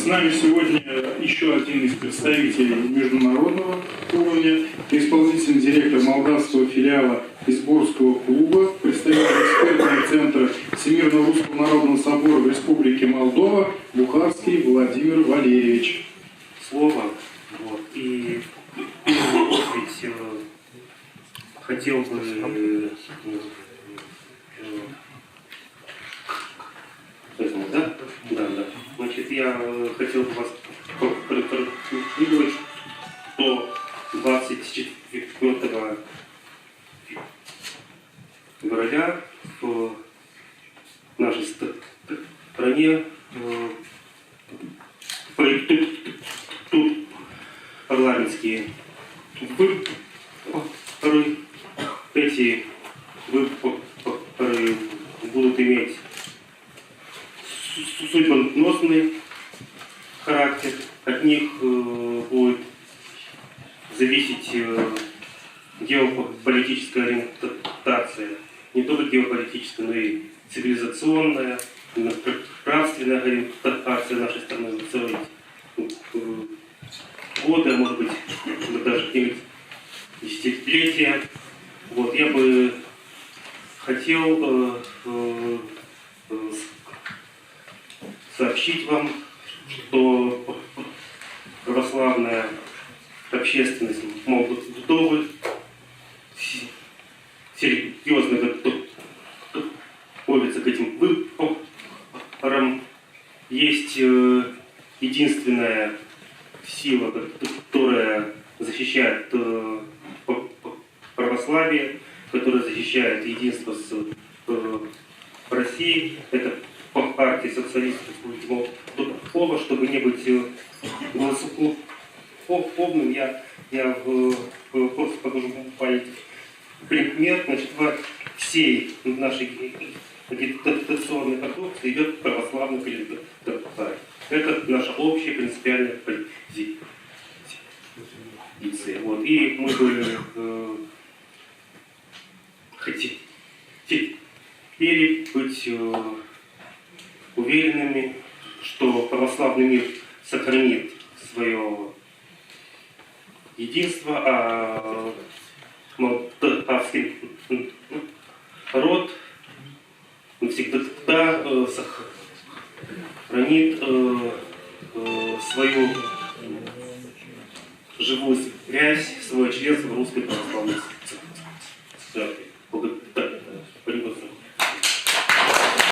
нами сегодня еще один из представителей международного уровня, исполнительный директор молдавского филиала Изборского клуба, представитель экспертного центра Всемирного Русского Народного Собора в Республике Молдова Бухарский Владимир Валерьевич. Слово. Вот. И в первую очередь хотел бы да? Да. Значит, я хотел бы вас проинформировать, что 24 февраля в нашей стране тут парламентские выборы. Эти выборы будут иметь судьбоносный характер. От них будет зависеть геополитическая ориентация. Не только геополитическая, но и цивилизационная, нравственная ориентация нашей страны в целые годы, а может быть даже десятилетия. Вот, я бы хотел сообщить вам, что православная общественность Молдовы серьезно готовится к этим выборам. Есть единственная сила, которая защищает православие, которая защищает единство с Россией. Это партия социалистов Молдовы, чтобы не быть голословным, я просто покажу маленький пример. Значит, во всей нашей агитационной продукции идет православный календарь. Это наша общая принципиальная позиция. Вот. И мы бы хотели быть уверенными, что православный мир сохранит свое единство, а молдавский народ навсегда сохранит свою